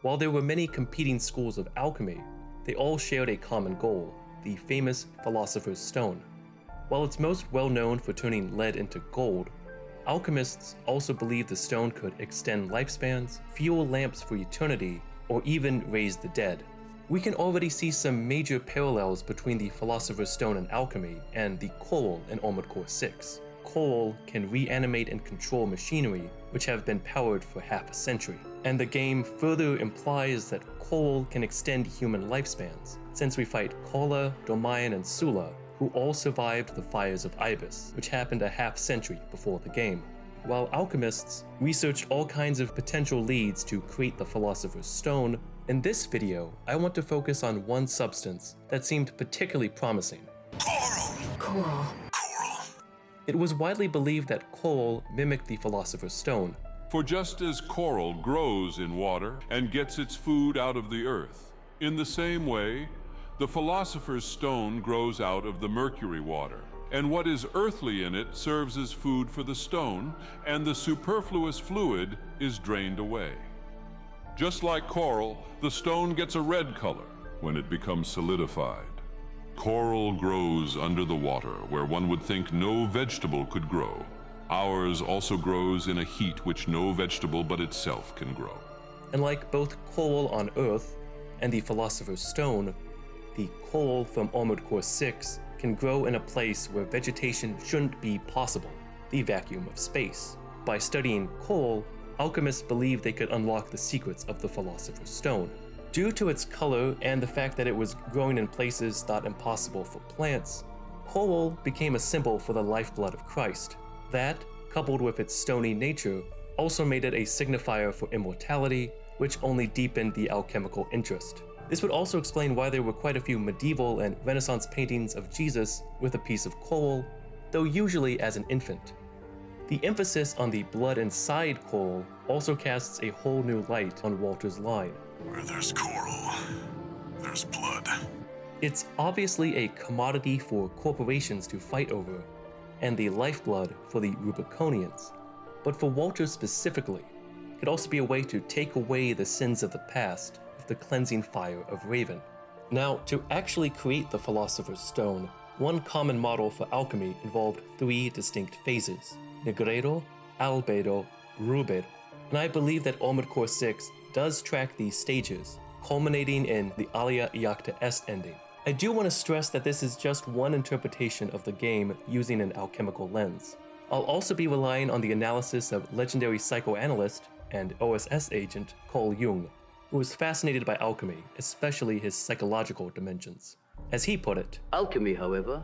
While there were many competing schools of alchemy, they all shared a common goal, the famous Philosopher's Stone. While it's most well known for turning lead into gold, alchemists also believed the stone could extend lifespans, fuel lamps for eternity, or even raise the dead. We can already see some major parallels between the Philosopher's Stone in alchemy and the coral in Armored Core 6. Coral can reanimate and control machinery which have been powered for half a century, and the game further implies that coral can extend human lifespans, since we fight Kola, Domayan, and Sula, who all survived the fires of Ibis, which happened a half century before the game. While alchemists researched all kinds of potential leads to create the Philosopher's Stone, in this video I want to focus on one substance that seemed particularly promising. Coral. It was widely believed that coral mimicked the Philosopher's Stone. For just as coral grows in water and gets its food out of the earth, in the same way, the Philosopher's Stone grows out of the mercury water, and what is earthly in it serves as food for the stone, and the superfluous fluid is drained away. Just like coral, the stone gets a red color when it becomes solidified. Coral grows under the water where one would think no vegetable could grow. Ours also grows in a heat which no vegetable but itself can grow. And like both coral on Earth and the Philosopher's Stone, the coral from Armored Core 6 can grow in a place where vegetation shouldn't be possible, the vacuum of space. By studying coral, alchemists believed they could unlock the secrets of the Philosopher's Stone. Due to its color and the fact that it was growing in places thought impossible for plants, coral became a symbol for the lifeblood of Christ. That, coupled with its stony nature, also made it a signifier for immortality, which only deepened the alchemical interest. This would also explain why there were quite a few medieval and Renaissance paintings of Jesus with a piece of coral, though usually as an infant. The emphasis on the blood inside coral also casts a whole new light on Walter's line. Where there's coral, there's blood. It's obviously a commodity for corporations to fight over, and the lifeblood for the Rubiconians. But for Walter specifically, it could also be a way to take away the sins of the past with the cleansing fire of Raven. Now, to actually create the Philosopher's Stone, one common model for alchemy involved 3 distinct phases: Nigredo, Albedo, Rubedo. And I believe that Armored Core 6 does track these stages, culminating in the Alea Iacta Est ending. I do want to stress that this is just one interpretation of the game using an alchemical lens. I'll also be relying on the analysis of legendary psychoanalyst and OSS agent Carl Jung, who was fascinated by alchemy, especially his psychological dimensions. As he put it, "Alchemy, however,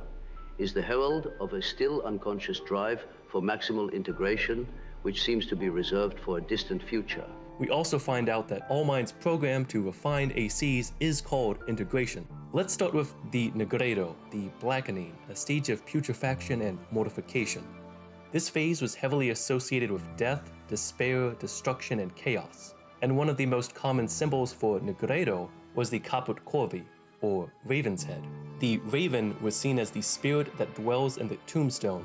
is the herald of a still unconscious drive for maximal integration, which seems to be reserved for a distant future." We also find out that All Mind's program to refine ACs is called integration. Let's start with the Nigredo, the blackening, a stage of putrefaction and mortification. This phase was heavily associated with death, despair, destruction, and chaos. And one of the most common symbols for Nigredo was the caput corvi, or raven's head. The raven was seen as the spirit that dwells in the tombstone,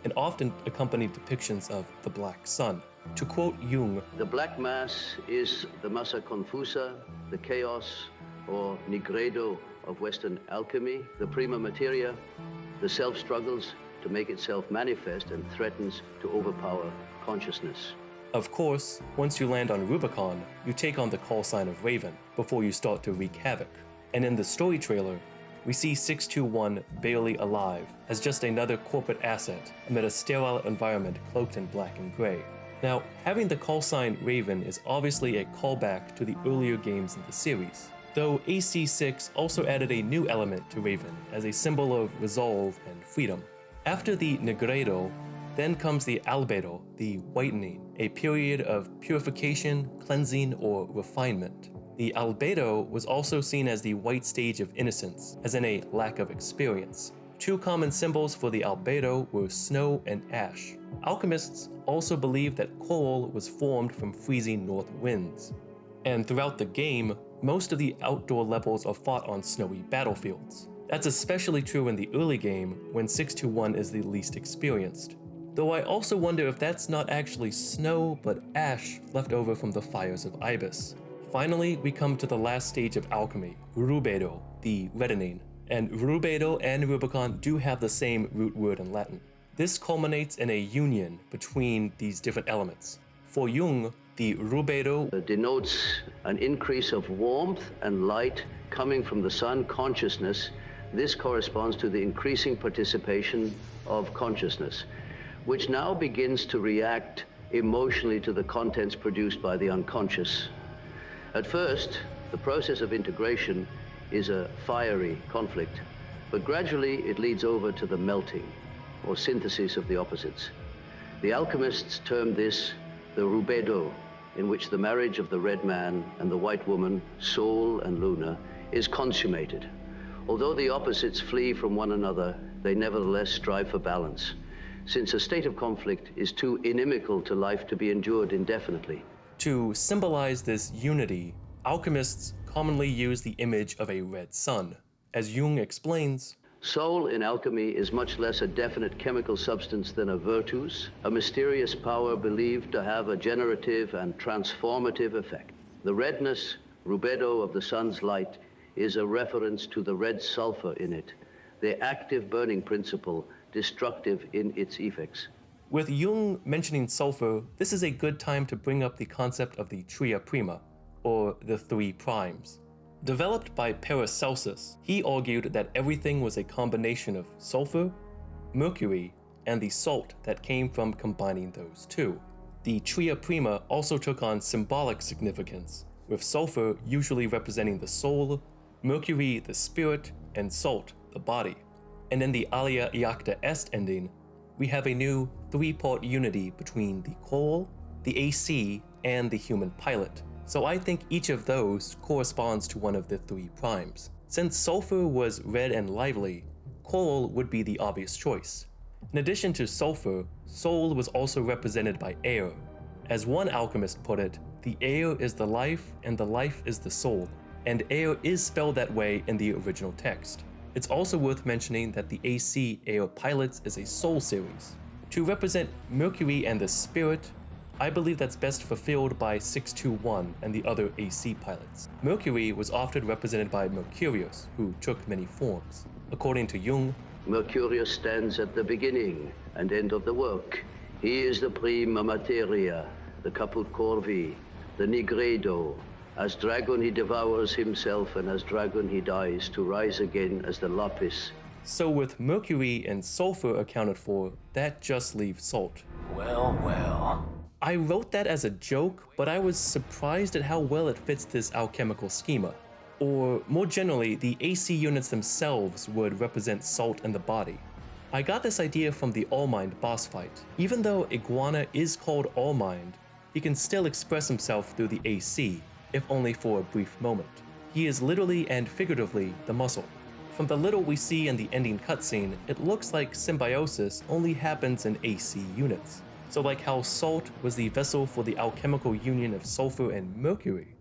and often accompanied depictions of the black sun. To quote Jung, "The black mass is the massa confusa, the chaos, or Nigredo of Western alchemy, the prima materia, the self struggles to make itself manifest and threatens to overpower consciousness." Of course, once you land on Rubicon, you take on the call sign of Raven before you start to wreak havoc. And in the story trailer, we see 621 barely alive as just another corporate asset amid a sterile environment cloaked in black and gray. Now, having the call sign Raven is obviously a callback to the earlier games in the series, though AC6 also added a new element to Raven as a symbol of resolve and freedom. After the Nigredo, then comes the Albedo, the whitening, a period of purification, cleansing, or refinement. The Albedo was also seen as the white stage of innocence, as in a lack of experience. 2 common symbols for the Albedo were snow and ash. Alchemists also believed that coral was formed from freezing north winds. And throughout the game, most of the outdoor levels are fought on snowy battlefields. That's especially true in the early game, when 621 is the least experienced. Though I also wonder if that's not actually snow, but ash left over from the fires of Ibis. Finally, we come to the last stage of alchemy, Rubedo, the reddening. And Rubedo and Rubicon do have the same root word in Latin. This culminates in a union between these different elements. For Jung, the Rubedo denotes an increase of warmth and light coming from the sun consciousness. This corresponds to the increasing participation of consciousness, which now begins to react emotionally to the contents produced by the unconscious. At first, the process of integration is a fiery conflict, but gradually it leads over to the melting or synthesis of the opposites. The alchemists term this the Rubedo, in which the marriage of the red man and the white woman, Sol and Luna, is consummated. Although the opposites flee from one another, they nevertheless strive for balance, since a state of conflict is too inimical to life to be endured indefinitely. To symbolize this unity, alchemists commonly use the image of a red sun. As Jung explains, Soul in alchemy is much less a definite chemical substance than a virtus, a mysterious power believed to have a generative and transformative effect. The redness, Rubedo of the sun's light, is a reference to the red sulfur in it, the active burning principle, destructive in its effects. With Jung mentioning sulfur, this is a good time to bring up the concept of the tria prima, or the three primes. Developed by Paracelsus, he argued that everything was a combination of sulfur, mercury, and the salt that came from combining those two. The tria prima also took on symbolic significance, with sulfur usually representing the soul, mercury the spirit, and salt the body. And in the Alea Iacta Est ending, we have a new three-part unity between the coral, the AC, and the human pilot. So I think each of those corresponds to one of the three primes. Since sulfur was red and lively, coral would be the obvious choice. In addition to sulfur, soul was also represented by air. As one alchemist put it, the air is the life and the life is the soul, and air is spelled that way in the original text. It's also worth mentioning that the AC Air Pilots is a soul series. To represent Mercury and the spirit, I believe that's best fulfilled by 621 and the other AC pilots. Mercury was often represented by Mercurius, who took many forms. According to Jung, Mercurius stands at the beginning and end of the work. He is the prima materia, the caput corvi, the Nigredo. As dragon he devours himself, and as dragon he dies to rise again as the lapis. So with Mercury and sulfur accounted for, that just leaves salt. Well, well. I wrote that as a joke, but I was surprised at how well it fits this alchemical schema. Or more generally, the AC units themselves would represent salt in the body. I got this idea from the All-Mind boss fight. Even though Iguana is called All-Mind, he can still express himself through the AC, if only for a brief moment. He is literally and figuratively the muscle. From the little we see in the ending cutscene, it looks like symbiosis only happens in AC units. So like how salt was the vessel for the alchemical union of sulfur and mercury,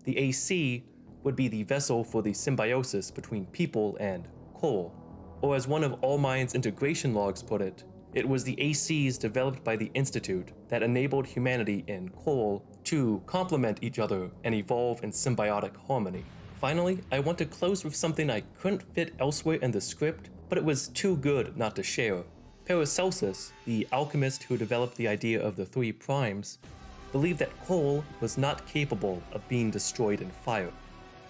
the AC would be the vessel for the symbiosis between people and coal. Or as one of All-Mind's integration logs put it, it was the ACs developed by the Institute that enabled humanity in coal to complement each other and evolve in symbiotic harmony. Finally, I want to close with something I couldn't fit elsewhere in the script, but it was too good not to share. Paracelsus, the alchemist who developed the idea of the three primes, believed that coal was not capable of being destroyed in fire.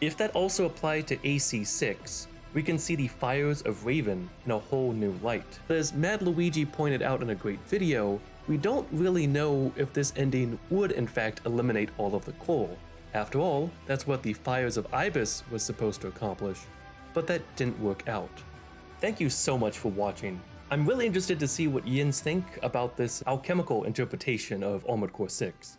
If that also applied to AC6, we can see the fires of Raven in a whole new light. But as Mad Luigi pointed out in a great video, we don't really know if this ending would in fact eliminate all of the coal. After all, that's what the fires of Ibis was supposed to accomplish, but that didn't work out. Thank you so much for watching. I'm really interested to see what Yins think about this alchemical interpretation of Armored Core 6.